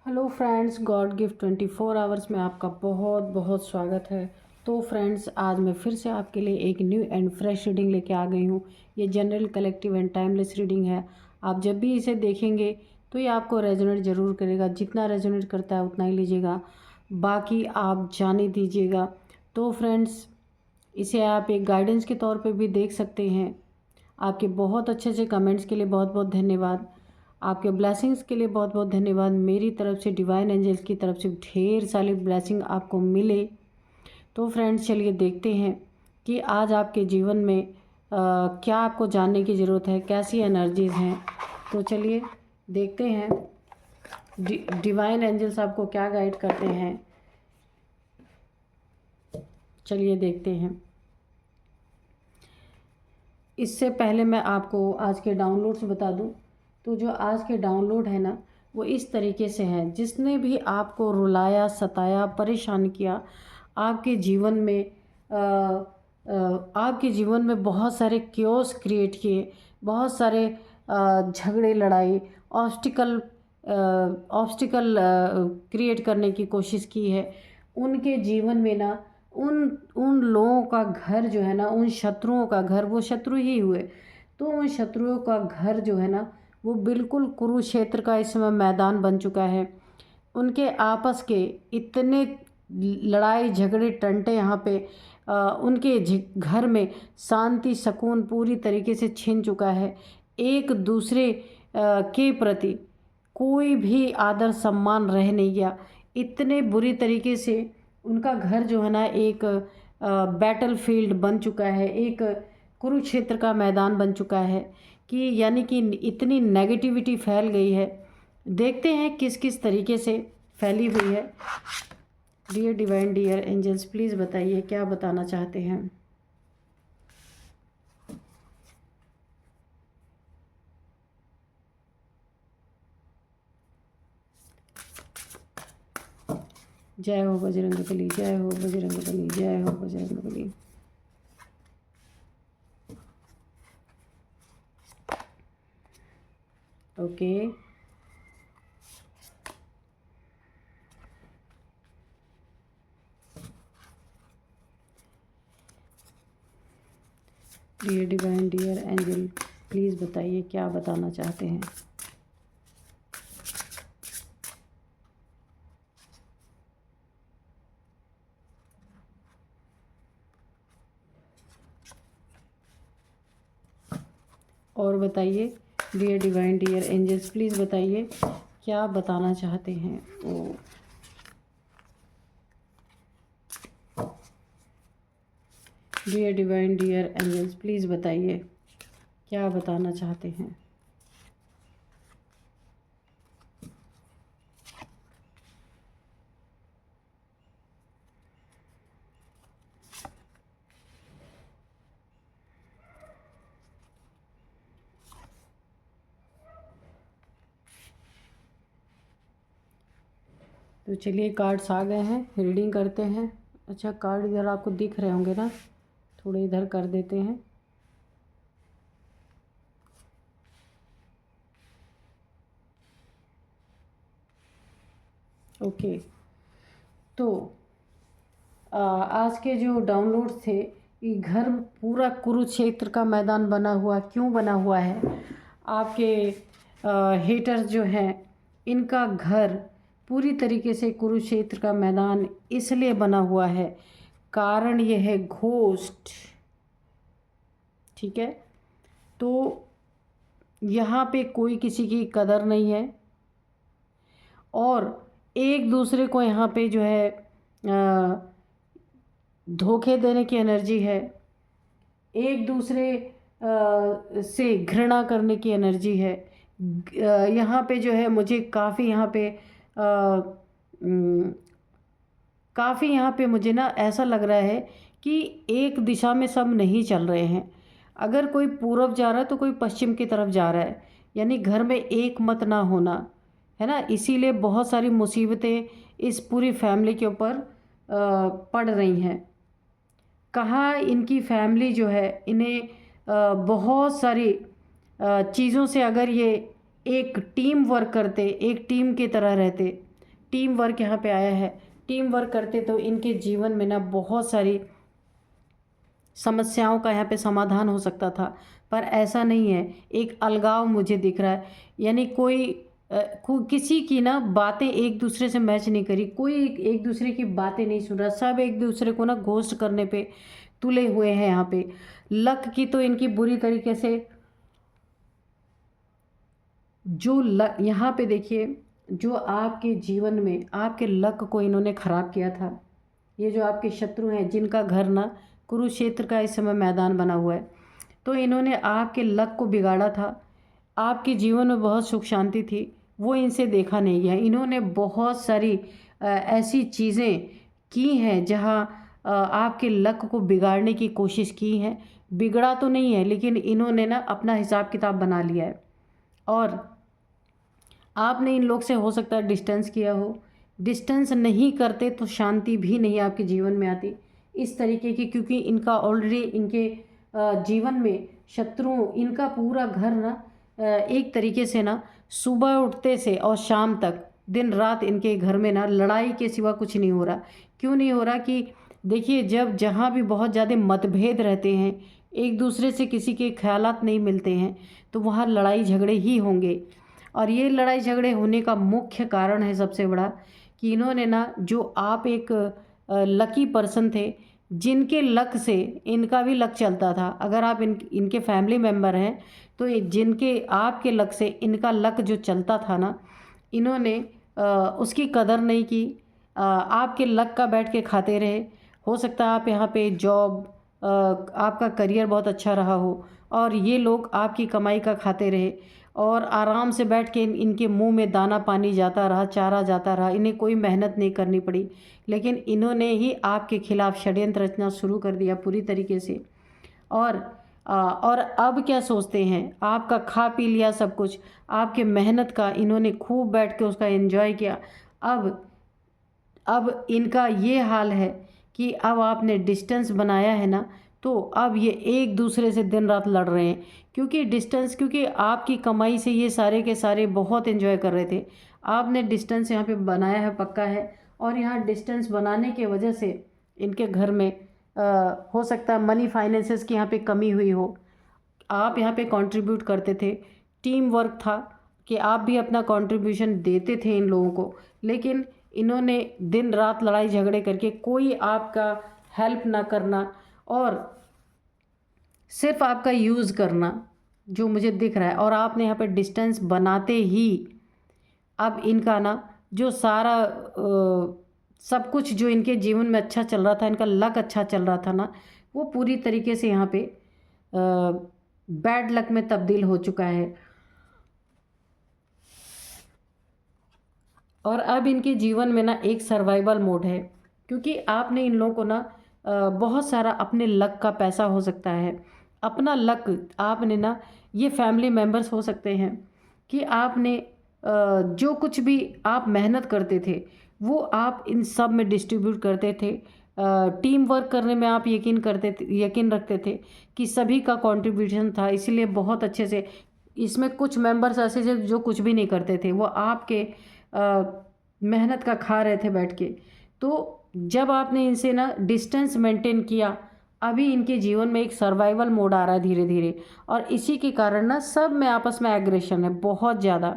Hello friends, God gift 24 hours में आपका बहुत बहुत स्वागत है। तो फ्रेंड्स, आज मैं फिर से आपके लिए एक न्यू एंड फ्रेश रीडिंग लेके आ गई हूँ। ये general, collective and timeless reading है। आप जब भी इसे देखेंगे तो ये आपको रेजोनेट ज़रूर करेगा। जितना रेजोनेट करता है उतना ही लीजिएगा, बाकी आप जाने दीजिएगा। तो फ्रेंड्स, इसे आप एक गाइडेंस के तौर पे भी देख सकते हैं। आपके बहुत अच्छे अच्छे कमेंट्स के लिए बहुत बहुत धन्यवाद। आपके ब्लेसिंग्स के लिए बहुत बहुत धन्यवाद। मेरी तरफ से, डिवाइन एंजल्स की तरफ से ढेर सारी ब्लेसिंग आपको मिले। तो फ्रेंड्स, चलिए देखते हैं कि आज आपके जीवन में क्या आपको जानने की ज़रूरत है, कैसी एनर्जीज़ हैं। तो चलिए देखते हैं डिवाइन एंजल्स आपको क्या गाइड करते हैं। चलिए देखते हैं। इससे पहले मैं आपको आज के डाउनलोड्स बता दूं। तो जो आज के डाउनलोड है ना, वो इस तरीके से हैं। जिसने भी आपको रुलाया, सताया, परेशान किया, आपके जीवन में आपके जीवन में बहुत सारे क्योस क्रिएट किए, बहुत सारे झगड़े, लड़ाई, ऑब्स्टिकल ऑब्स्टिकल क्रिएट करने की कोशिश की है। उनके जीवन में ना उन उन लोगों का घर जो है ना, उन शत्रुओं का घर, वो शत्रु ही हुए, तो उन शत्रुओं का घर जो है ना, वो बिल्कुल कुरुक्षेत्र का इस समय मैदान बन चुका है। उनके आपस के इतने लड़ाई झगड़े टंटे यहाँ पे उनके घर में शांति सुकून पूरी तरीके से छिन चुका है। एक दूसरे के प्रति कोई भी आदर सम्मान रह नहीं गया। इतने बुरी तरीके से उनका घर जो है ना, एक बैटल फील्ड बन चुका है, एक कुरुक्षेत्र का मैदान बन चुका है कि यानी कि इतनी नेगेटिविटी फैल गई है। देखते हैं किस किस तरीके से फैली हुई है। Dear divine, dear angels, please बताइए क्या बताना चाहते हैं। जय हो बजरंगबली, जय हो बजरंगबली, जय हो Bajrangbali. Okay, dear divine, dear angel, please बताइए क्या बताना चाहते हैं। और बताइए dear divine, dear angels, please बताइए क्या बताना चाहते हैं। Oh dear divine, dear angels, please बताइए क्या बताना चाहते हैं। तो चलिए, कार्ड्स आ गए हैं, रीडिंग करते हैं। अच्छा, कार्ड इधर आपको दिख रहे होंगे ना, थोड़े इधर कर देते हैं। ओके, तो आज के जो डाउनलोड थे, ये घर पूरा कुरुक्षेत्र का मैदान बना हुआ, क्यों बना हुआ है? आपके हेटर्स जो हैं, इनका घर पूरी तरीके से कुरुक्षेत्र का मैदान इसलिए बना हुआ है, कारण यह है घोस्ट। ठीक है, तो यहाँ पे कोई किसी की कदर नहीं है और एक दूसरे को यहाँ पे जो है धोखे देने की एनर्जी है, एक दूसरे से घृणा करने की एनर्जी है। यहाँ पे जो है मुझे काफ़ी यहाँ पे काफ़ी यहाँ पे मुझे ना ऐसा लग रहा है कि एक दिशा में सब नहीं चल रहे हैं। अगर कोई पूर्व जा रहा है तो कोई पश्चिम की तरफ जा रहा है, यानी घर में एक मत ना होना है ना। इसीलिए बहुत सारी मुसीबतें इस पूरी फैमिली के ऊपर पड़ रही हैं। कहाँ इनकी फैमिली जो है, इन्हें बहुत सारी चीज़ों से, अगर ये एक टीम वर्क करते, एक टीम की तरह रहते, टीम वर्क यहाँ पे आया है। टीम वर्क करते तो इनके जीवन में ना बहुत सारी समस्याओं का यहाँ पे समाधान हो सकता था, पर ऐसा नहीं है। एक अलगाव मुझे दिख रहा है, यानी किसी की ना बातें एक दूसरे से मैच नहीं करी, कोई एक दूसरे की बातें नहीं सुन रहा, सब एक दूसरे को ना घोस्ट करने पे तुले हुए हैं। यहाँ पे लक की तो इनकी बुरी तरीके से यहाँ पे देखिए, जो आपके जीवन में आपके लक को इन्होंने ख़राब किया था, ये जो आपके शत्रु हैं जिनका घर ना कुरुक्षेत्र का इस समय मैदान बना हुआ है, तो इन्होंने आपके लक को बिगाड़ा था। आपके जीवन में बहुत सुख शांति थी, वो इनसे देखा नहीं गया। इन्होंने बहुत सारी ऐसी चीज़ें की हैं जहाँ आपके लक को बिगाड़ने की कोशिश की है। बिगड़ा तो नहीं है, लेकिन इन्होंने ना अपना हिसाब किताब बना लिया है। और आपने इन लोग से हो सकता है डिस्टेंस किया हो। डिस्टेंस नहीं करते तो शांति भी नहीं आपके जीवन में आती इस तरीके की, क्योंकि इनका ऑलरेडी इनके जीवन में शत्रु, इनका पूरा घर ना एक तरीके से ना सुबह उठते से और शाम तक दिन रात इनके घर में ना लड़ाई के सिवा कुछ नहीं हो रहा। क्यों नहीं हो रहा कि देखिए, जब जहाँ भी बहुत ज़्यादा मतभेद रहते हैं, एक दूसरे से किसी के ख्यालात नहीं मिलते हैं, तो वहाँ लड़ाई झगड़े ही होंगे। और ये लड़ाई झगड़े होने का मुख्य कारण है सबसे बड़ा कि इन्होंने ना, जो आप एक लकी पर्सन थे जिनके लक से इनका भी लक चलता था। अगर आप इनके फैमिली मेम्बर हैं तो जिनके आपके लक से इनका लक जो चलता था ना, इन्होंने उसकी कदर नहीं की। आपके लक का बैठ के खाते रहे। हो सकता है आप यहाँ पे जॉब, आपका करियर बहुत अच्छा रहा हो और ये लोग आपकी कमाई का खाते रहे और आराम से बैठ के इनके मुंह में दाना पानी जाता रहा, चारा जाता रहा, इन्हें कोई मेहनत नहीं करनी पड़ी। लेकिन इन्होंने ही आपके खिलाफ षड्यंत्र रचना शुरू कर दिया पूरी तरीके से। और अब क्या सोचते हैं, आपका खा पी लिया सब कुछ, आपके मेहनत का इन्होंने खूब बैठ के उसका एंजॉय किया। अब इनका ये हाल है कि अब आपने डिस्टेंस बनाया है ना, तो अब ये एक दूसरे से दिन रात लड़ रहे हैं। क्योंकि आपकी कमाई से ये सारे के सारे बहुत एंजॉय कर रहे थे। आपने डिस्टेंस यहाँ पे बनाया है, पक्का है। और यहाँ डिस्टेंस बनाने के वजह से इनके घर में हो सकता है मनी फाइनेंसेस की यहाँ पे कमी हुई हो। आप यहाँ पे कंट्रीब्यूट करते थे, टीम वर्क था कि आप भी अपना कंट्रीब्यूशन देते थे इन लोगों को, लेकिन इन्होंने दिन रात लड़ाई झगड़े करके कोई आपका हेल्प ना करना और सिर्फ आपका यूज़ करना, जो मुझे दिख रहा है। और आपने यहाँ पे डिस्टेंस बनाते ही अब इनका ना जो सारा सब कुछ जो इनके जीवन में अच्छा चल रहा था, इनका लक अच्छा चल रहा था ना, वो पूरी तरीके से यहाँ पे बैड लक में तब्दील हो चुका है। और अब इनके जीवन में ना एक सर्वाइवल मोड है, क्योंकि आपने इन लोगों को ना बहुत सारा अपने लक का पैसा हो सकता है, अपना लक आपने ना, ये फैमिली मेम्बर्स हो सकते हैं कि आपने जो कुछ भी आप मेहनत करते थे वो आप इन सब में डिस्ट्रीब्यूट करते थे। टीम वर्क करने में आप यकीन रखते थे कि सभी का कंट्रीब्यूशन था, इसीलिए बहुत अच्छे से। इसमें कुछ मेंबर्स ऐसे थे जो कुछ भी नहीं करते थे, वो आपके मेहनत का खा रहे थे बैठ के। तो जब आपने इनसे ना डिस्टेंस मेंटेन किया, अभी इनके जीवन में एक सर्वाइवल मोड आ रहा है धीरे धीरे, और इसी के कारण ना सब में आपस में एग्रेशन है बहुत ज़्यादा।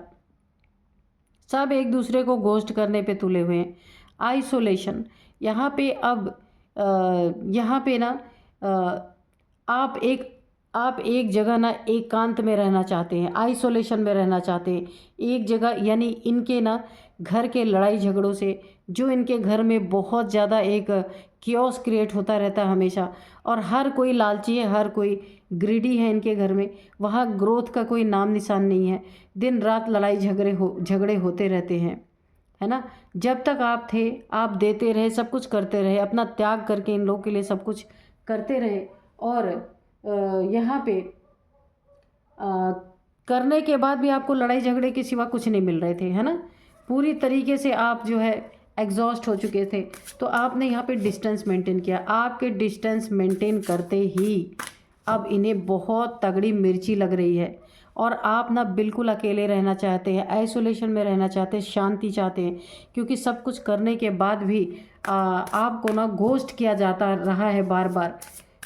सब एक दूसरे को घोस्ट करने पे तुले हुए हैं। आइसोलेशन यहाँ पे अब यहाँ पे ना आप एक जगह ना एकांत में रहना चाहते हैं, आइसोलेशन में रहना चाहते हैं एक जगह। यानी इनके ना घर के लड़ाई झगड़ों से, जो इनके घर में बहुत ज़्यादा एक कियोस क्रिएट होता रहता है हमेशा, और हर कोई लालची है, हर कोई ग्रीडी है इनके घर में। वहाँ ग्रोथ का कोई नाम निशान नहीं है, दिन रात लड़ाई झगड़े होते रहते हैं, है ना। जब तक आप थे आप देते रहे, सब कुछ करते रहे, अपना त्याग करके इन लोगों के लिए सब कुछ करते रहे। और यहाँ पे करने के बाद भी आपको लड़ाई झगड़े के सिवा कुछ नहीं मिल रहे थे, है ना। पूरी तरीके से आप जो है एग्जॉस्ट हो चुके थे, तो आपने यहाँ पे डिस्टेंस मेंटेन किया। आपके डिस्टेंस मेंटेन करते ही अब इन्हें बहुत तगड़ी मिर्ची लग रही है, और आप ना बिल्कुल अकेले रहना चाहते हैं, आइसोलेशन में रहना चाहते हैं, शांति चाहते हैं, क्योंकि सब कुछ करने के बाद भी आपको ना घोस्ट किया जाता रहा है बार बार,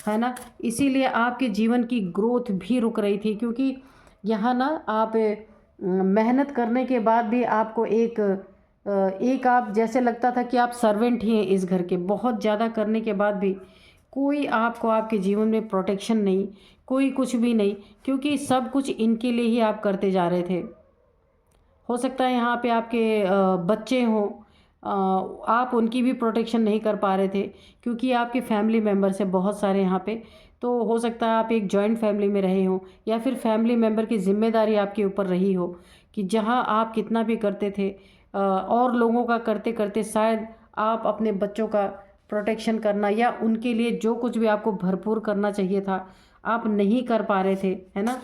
है ना। इसीलिए आपके जीवन की ग्रोथ भी रुक रही थी, क्योंकि यहाँ ना आप मेहनत करने के बाद भी आपको एक आप जैसे लगता था कि आप सर्वेंट ही हैं इस घर के, बहुत ज़्यादा करने के बाद भी कोई आपको आपके जीवन में प्रोटेक्शन नहीं, कोई कुछ भी नहीं, क्योंकि सब कुछ इनके लिए ही आप करते जा रहे थे। हो सकता है यहाँ पे आपके बच्चे हों, आप उनकी भी प्रोटेक्शन नहीं कर पा रहे थे, क्योंकि आपके फैमिली मेम्बर्स हैं बहुत सारे यहाँ पे। तो हो सकता है आप एक जॉइंट फैमिली में रहे हों, या फिर फैमिली मेम्बर की जिम्मेदारी आपके ऊपर रही हो कि जहाँ आप कितना भी करते थे और लोगों का करते करते शायद आप अपने बच्चों का प्रोटेक्शन करना या उनके लिए जो कुछ भी आपको भरपूर करना चाहिए था, आप नहीं कर पा रहे थे, है ना।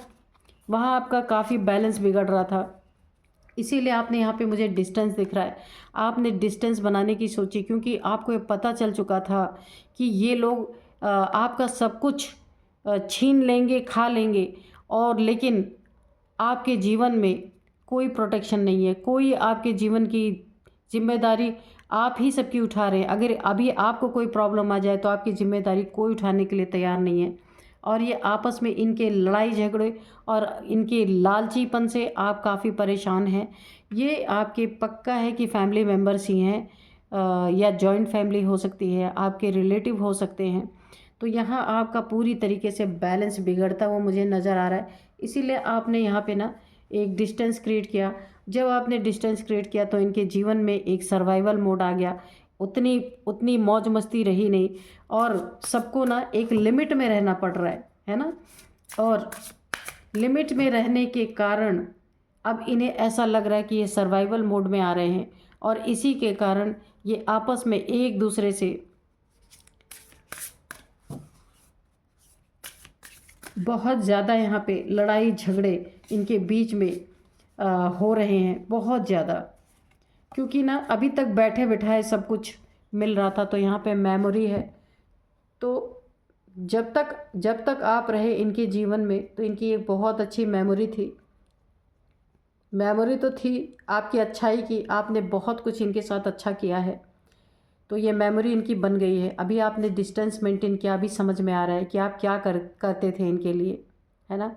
वहाँ आपका काफ़ी बैलेंस बिगड़ रहा था, इसीलिए आपने यहाँ पे मुझे डिस्टेंस दिख रहा है। आपने डिस्टेंस बनाने की सोची, क्योंकि आपको ये पता चल चुका था कि ये लोग आपका सब कुछ छीन लेंगे, खा लेंगे, और लेकिन आपके जीवन में कोई प्रोटेक्शन नहीं है, कोई आपके जीवन की जिम्मेदारी आप ही सबकी उठा रहे हैं। अगर अभी आपको कोई प्रॉब्लम आ जाए तो आपकी जिम्मेदारी कोई उठाने के लिए तैयार नहीं है। और ये आपस में इनके लड़ाई झगड़े और इनके लालचीपन से आप काफ़ी परेशान हैं। ये आपके पक्का है कि फैमिली मेम्बर्स ही हैं, या जॉइंट फैमिली हो सकती है, आपके रिलेटिव हो सकते हैं। तो यहाँ आपका पूरी तरीके से बैलेंस बिगड़ता हुआ मुझे नज़र आ रहा है। इसीलिए आपने यहाँ पे ना एक डिस्टेंस क्रिएट किया। जब आपने डिस्टेंस क्रिएट किया तो इनके जीवन में एक सर्वाइवल मोड आ गया। उतनी उतनी मौज मस्ती रही नहीं, और सबको ना एक लिमिट में रहना पड़ रहा है ना। और लिमिट में रहने के कारण अब इन्हें ऐसा लग रहा है कि ये सर्वाइवल मोड में आ रहे हैं, और इसी के कारण ये आपस में एक दूसरे से बहुत ज़्यादा यहाँ पे लड़ाई झगड़े इनके बीच में हो रहे हैं, बहुत ज़्यादा। क्योंकि ना अभी तक बैठे बिठाए सब कुछ मिल रहा था, तो यहाँ पे मेमोरी है। तो जब तक आप रहे इनके जीवन में, तो इनकी एक बहुत अच्छी मेमोरी थी। मेमोरी तो थी आपकी अच्छाई की, आपने बहुत कुछ इनके साथ अच्छा किया है, तो ये मेमोरी इनकी बन गई है। अभी आपने डिस्टेंस मेंटेन किया, अभी समझ में आ रहा है कि आप क्या करते थे इनके लिए, है ना।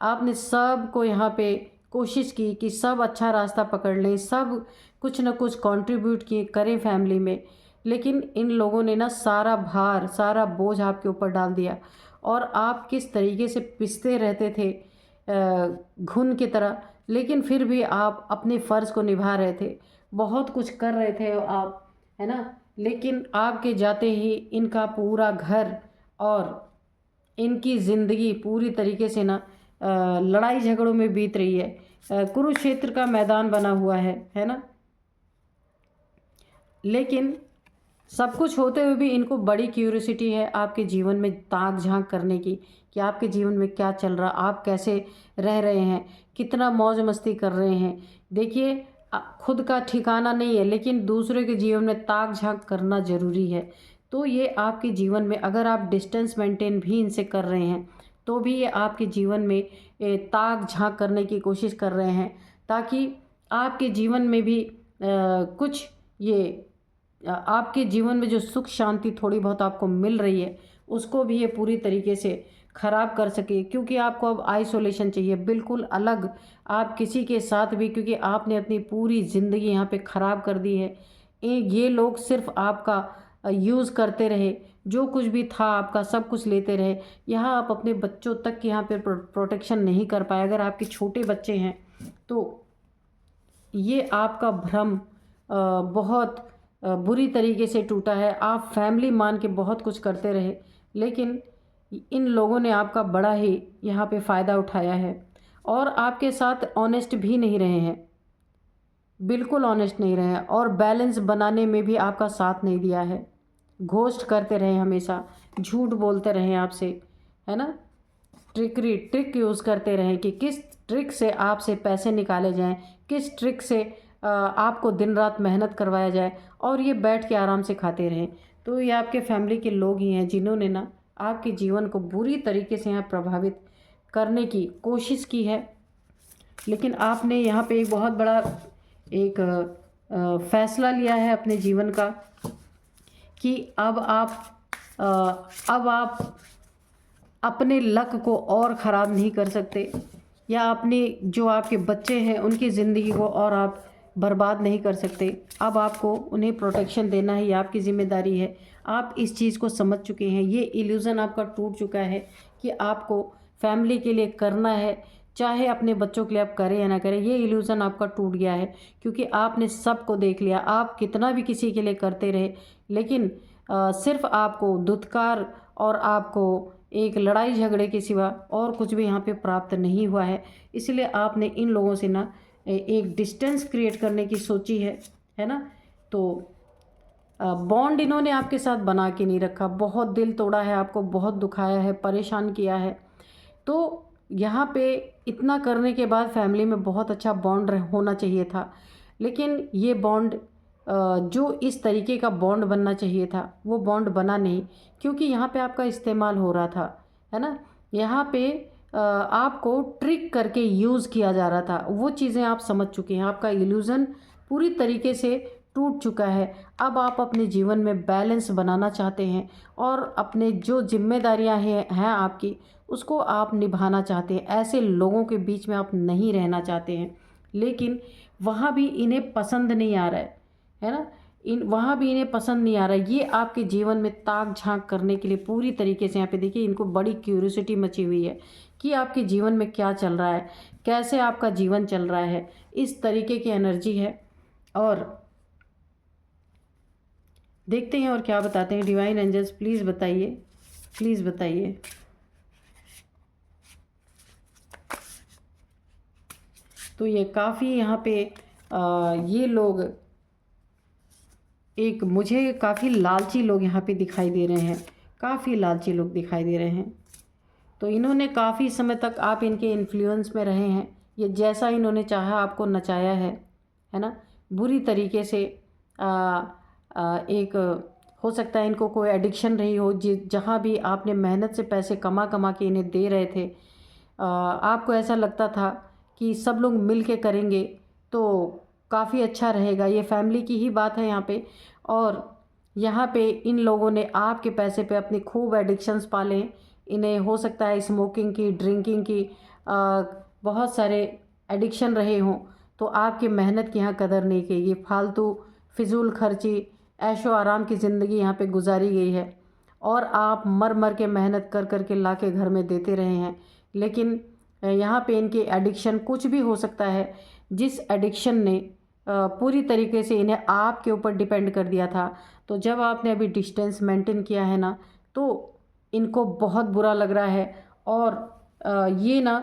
आपने सब को यहाँ पे कोशिश की कि सब अच्छा रास्ता पकड़ लें, सब कुछ न कुछ कंट्रीब्यूट किए करें फैमिली में, लेकिन इन लोगों ने ना सारा भार, सारा बोझ आपके ऊपर डाल दिया। और आप किस तरीके से पिसते रहते थे घुन की तरह, लेकिन फिर भी आप अपने फ़र्ज़ को निभा रहे थे, बहुत कुछ कर रहे थे आप, है ना। लेकिन आपके जाते ही इनका पूरा घर और इनकी ज़िंदगी पूरी तरीके से ना लड़ाई झगड़ों में बीत रही है। कुरुक्षेत्र का मैदान बना हुआ है ना। लेकिन सब कुछ होते हुए भी इनको बड़ी क्यूरियोसिटी है आपके जीवन में ताक झांक करने की, कि आपके जीवन में क्या चल रहा, आप कैसे रह रहे हैं, कितना मौज मस्ती कर रहे हैं। देखिए, खुद का ठिकाना नहीं है, लेकिन दूसरे के जीवन में ताक झांक करना ज़रूरी है। तो ये आपके जीवन में, अगर आप डिस्टेंस मेंटेन भी इनसे कर रहे हैं, तो भी ये आपके जीवन में ताक झांक करने की कोशिश कर रहे हैं, ताकि आपके जीवन में भी कुछ ये आपके जीवन में जो सुख शांति थोड़ी बहुत आपको मिल रही है, उसको भी ये पूरी तरीके से ख़राब कर सके। क्योंकि आपको अब आइसोलेशन चाहिए, बिल्कुल अलग, आप किसी के साथ भी, क्योंकि आपने अपनी पूरी ज़िंदगी यहाँ पे ख़राब कर दी है। ये लोग सिर्फ आपका यूज़ करते रहे, जो कुछ भी था आपका सब कुछ लेते रहे। यहाँ आप अपने बच्चों तक की यहाँ पे प्रोटेक्शन नहीं कर पाए। अगर आपके छोटे बच्चे हैं तो ये आपका भ्रम बहुत बुरी तरीके से टूटा है। आप फैमिली मान के बहुत कुछ करते रहे, लेकिन इन लोगों ने आपका बड़ा ही यहाँ पे फ़ायदा उठाया है, और आपके साथ ऑनेस्ट भी नहीं रहे हैं, बिल्कुल ऑनेस्ट नहीं रहे हैं, और बैलेंस बनाने में भी आपका साथ नहीं दिया है। घोस्ट करते रहे, हमेशा झूठ बोलते रहे आपसे, है ना। ट्रिक यूज़ करते रहें कि किस ट्रिक से आपसे पैसे निकाले जाएं, किस ट्रिक से आपको दिन रात मेहनत करवाया जाए, और ये बैठ के आराम से खाते रहें। तो ये आपके फैमिली के लोग ही हैं जिन्होंने ना आपके जीवन को बुरी तरीके से यहाँ प्रभावित करने की कोशिश की है। लेकिन आपने यहाँ पे एक बहुत बड़ा एक फैसला लिया है अपने जीवन का कि अब आप अपने लक को और ख़राब नहीं कर सकते, या अपने जो आपके बच्चे हैं उनकी ज़िंदगी को और आप बर्बाद नहीं कर सकते। अब आपको उन्हें प्रोटेक्शन देना ही आपकी ज़िम्मेदारी है। आप इस चीज़ को समझ चुके हैं, ये इल्यूज़न आपका टूट चुका है कि आपको फैमिली के लिए करना है, चाहे अपने बच्चों के लिए आप करें या ना करें, ये इल्यूज़न आपका टूट गया है। क्योंकि आपने सबको देख लिया, आप कितना भी किसी के लिए करते रहे, लेकिन सिर्फ आपको दुत्कार और आपको एक लड़ाई झगड़े के सिवा और कुछ भी यहाँ पे प्राप्त नहीं हुआ है। इसलिए आपने इन लोगों से ना एक डिस्टेंस क्रिएट करने की सोची है ना। तो बॉन्ड इन्होंने आपके साथ बना के नहीं रखा, बहुत दिल तोड़ा है, आपको बहुत दुखाया है, परेशान किया है। तो यहाँ पे इतना करने के बाद फैमिली में बहुत अच्छा बॉन्ड होना चाहिए था, लेकिन ये बॉन्ड जो इस तरीके का बॉन्ड बनना चाहिए था वो बॉन्ड बना नहीं, क्योंकि यहाँ पे आपका इस्तेमाल हो रहा था, है ना। यहाँ पे आपको ट्रिक करके यूज़ किया जा रहा था, वो चीज़ें आप समझ चुके हैं। आपका इल्यूज़न पूरी तरीके से टूट चुका है। अब आप अपने जीवन में बैलेंस बनाना चाहते हैं और अपने जो जिम्मेदारियां हैं आपकी, उसको आप निभाना चाहते हैं। ऐसे लोगों के बीच में आप नहीं रहना चाहते हैं, लेकिन वहाँ भी इन्हें पसंद नहीं आ रहा है ना। वहाँ भी इन्हें पसंद नहीं आ रहा है। ये आपके जीवन में ताक झांक करने के लिए पूरी तरीके से, यहाँ पे देखिए, इनको बड़ी क्यूरियोसिटी मची हुई है कि आपके जीवन में क्या चल रहा है, कैसे आपका जीवन चल रहा है, इस तरीके की एनर्जी है। और देखते हैं और क्या बताते हैं डिवाइन एंजल्स। प्लीज़ बताइए, प्लीज़ बताइए। तो ये काफ़ी यहाँ पे ये लोग एक, मुझे काफ़ी लालची लोग यहाँ पे दिखाई दे रहे हैं, काफ़ी लालची लोग दिखाई दे रहे हैं। तो इन्होंने काफ़ी समय तक आप इनके इन्फ्लुएंस में रहे हैं। ये जैसा इन्होंने चाहा आपको नचाया है ना, बुरी तरीके से। एक हो सकता है इनको कोई एडिक्शन रही हो, जहाँ भी आपने मेहनत से पैसे कमा कमा के इन्हें दे रहे थे, आपको ऐसा लगता था कि सब लोग मिल के करेंगे तो काफ़ी अच्छा रहेगा। ये फैमिली की ही बात है यहाँ पे। और यहाँ पे इन लोगों ने आपके पैसे पे अपनी खूब एडिक्शंस पाले। इन्हें हो सकता है स्मोकिंग की, ड्रिंकिंग की, बहुत सारे एडिक्शन रहे हों, तो आपकी मेहनत की यहाँ कदर नहीं की। ये फालतू फिजूल खर्ची, ऐशो आराम की ज़िंदगी यहाँ पे गुजारी गई है, और आप मर मर के मेहनत कर कर के ला के घर में देते रहे हैं। लेकिन यहाँ पे इनकी एडिक्शन कुछ भी हो सकता है, जिस एडिक्शन ने पूरी तरीके से इन्हें आपके ऊपर डिपेंड कर दिया था। तो जब आपने अभी डिस्टेंस मेंटेन किया है ना, तो इनको बहुत बुरा लग रहा है। और ये ना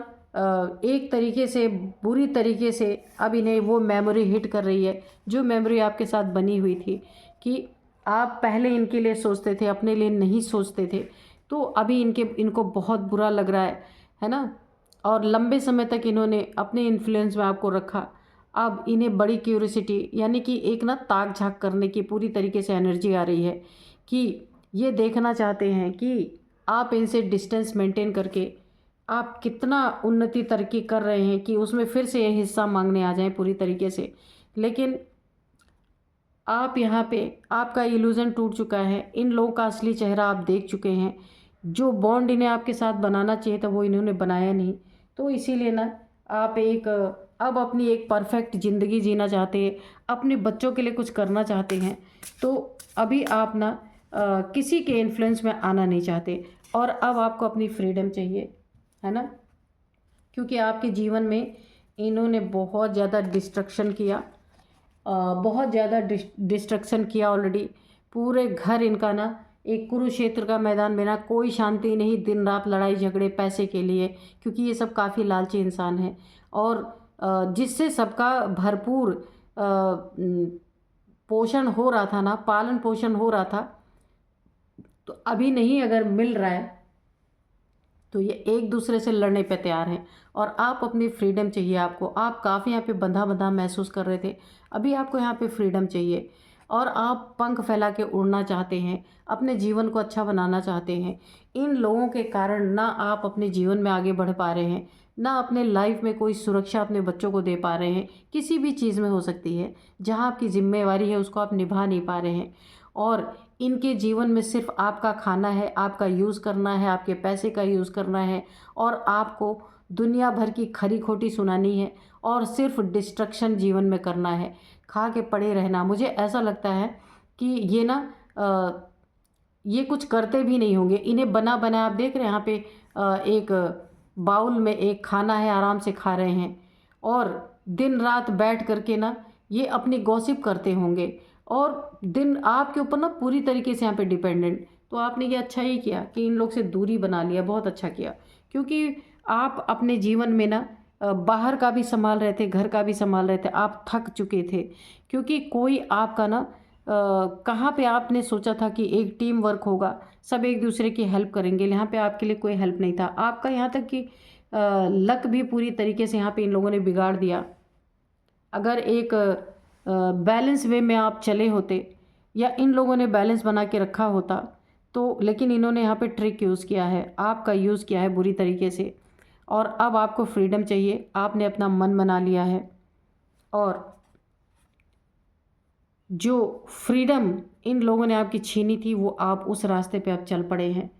एक तरीके से, बुरी तरीके से अब इन्हें वो मेमोरी हिट कर रही है, जो मेमोरी आपके साथ बनी हुई थी कि आप पहले इनके लिए सोचते थे, अपने लिए नहीं सोचते थे। तो अभी इनको बहुत बुरा लग रहा है ना। और लंबे समय तक इन्होंने अपने इन्फ्लुएंस में आपको रखा। अब इन्हें बड़ी क्यूरियोसिटी, यानी कि एक ना ताक झांक करने की पूरी तरीके से एनर्जी आ रही है कि ये देखना चाहते हैं कि आप इनसे डिस्टेंस मेंटेन करके आप कितना उन्नति तरक्की कर रहे हैं, कि उसमें फिर से ये हिस्सा मांगने आ जाएं पूरी तरीके से। लेकिन आप यहाँ पे, आपका इल्यूज़न टूट चुका है। इन लोगों का असली चेहरा आप देख चुके हैं। जो बॉन्ड इन्हें आपके साथ बनाना चाहिए था वो इन्होंने बनाया नहीं। तो इसीलिए ना आप अब अपनी एक परफेक्ट ज़िंदगी जीना चाहते हैं, अपने बच्चों के लिए कुछ करना चाहते हैं। तो अभी आप ना किसी के इन्फ्लुएंस में आना नहीं चाहते, और अब आपको अपनी फ्रीडम चाहिए, है ना। क्योंकि आपके जीवन में इन्होंने बहुत ज़्यादा डिस्ट्रक्शन किया, बहुत ज़्यादा डिस्ट्रक्शन किया ऑलरेडी। पूरे घर इनका ना एक कुरुक्षेत्र का मैदान बना, कोई शांति नहीं, दिन रात लड़ाई झगड़े पैसे के लिए, क्योंकि ये सब काफ़ी लालची इंसान है। और जिससे सबका भरपूर पोषण हो रहा था ना, पालन पोषण हो रहा था, तो अभी नहीं अगर मिल रहा है तो ये एक दूसरे से लड़ने पे तैयार हैं। और आप अपनी फ्रीडम चाहिए आपको। आप काफ़ी यहाँ पे बंधा बंधा महसूस कर रहे थे, अभी आपको यहाँ पे फ्रीडम चाहिए। और आप पंख फैला के उड़ना चाहते हैं, अपने जीवन को अच्छा बनाना चाहते हैं। इन लोगों के कारण ना आप अपने जीवन में आगे बढ़ पा रहे हैं, ना अपने लाइफ में कोई सुरक्षा अपने बच्चों को दे पा रहे हैं। किसी भी चीज़ में हो सकती है, जहाँ आपकी जिम्मेवारी है उसको आप निभा नहीं पा रहे हैं। और इनके जीवन में सिर्फ आपका खाना है, आपका यूज़ करना है, आपके पैसे का यूज़ करना है, और आपको दुनिया भर की खरी खोटी सुनानी है, और सिर्फ डिस्ट्रक्शन जीवन में करना है, खा के पड़े रहना। मुझे ऐसा लगता है कि ये ना ये कुछ करते भी नहीं होंगे। इन्हें बना बना आप देख रहे हैं यहाँ पे एक बाउल में एक खाना है, आराम से खा रहे हैं, और दिन रात बैठ करके ना ये अपनी गॉसिप करते होंगे, और दिन आपके ऊपर ना पूरी तरीके से यहाँ पे डिपेंडेंट। तो आपने ये अच्छा ही किया कि इन लोग से दूरी बना लिया, बहुत अच्छा किया। क्योंकि आप अपने जीवन में ना बाहर का भी संभाल रहे थे, घर का भी संभाल रहे थे, आप थक चुके थे। क्योंकि कोई आपका ना कहाँ पे आपने सोचा था कि एक टीम वर्क होगा, सब एक दूसरे की हेल्प करेंगे। यहाँ पे आपके लिए कोई हेल्प नहीं था आपका, यहाँ तक कि लक भी पूरी तरीके से यहाँ पे इन लोगों ने बिगाड़ दिया। अगर एक बैलेंस वे में आप चले होते, या इन लोगों ने बैलेंस बना के रखा होता, तो लेकिन इन्होंने यहाँ पे ट्रिक यूज़ किया है, आपका यूज़ किया है बुरी तरीके से। और अब आपको फ्रीडम चाहिए, आपने अपना मन बना लिया है, और जो फ्रीडम इन लोगों ने आपकी छीनी थी वो आप उस रास्ते पे आप चल पड़े हैं।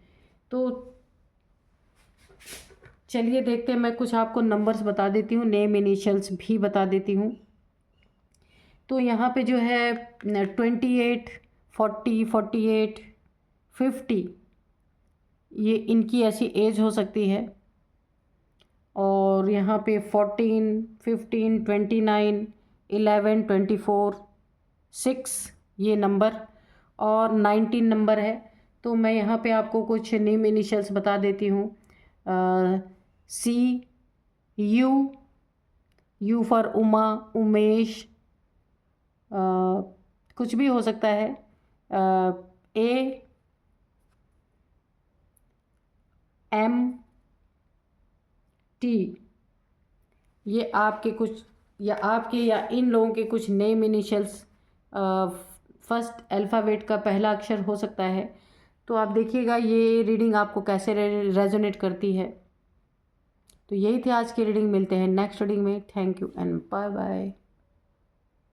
तो चलिए देखते हैं, मैं कुछ आपको नंबर्स बता देती हूँ, नेम इनिशियल्स भी बता देती हूँ। तो यहाँ पे जो है 28, 40, 48, 50, ये इनकी ऐसी एज हो सकती है। और यहाँ पे 14, 15, 29, 11, 24, 6 ये नंबर, और 19 नंबर है। तो मैं यहाँ पे आपको कुछ नेम इनिशियल्स बता देती हूँ। C, U for Uma, Umesh, कुछ भी हो सकता है। A, M, T, ये आपके कुछ, या आपके या इन लोगों के कुछ नेम इनिशियल्स फर्स्ट अल्फ़ाबेट का पहला अक्षर हो सकता है। तो आप देखिएगा ये रीडिंग आपको कैसे रेजोनेट करती है। तो यही थी आज की रीडिंग, मिलते हैं नेक्स्ट रीडिंग में। Thank you and bye bye.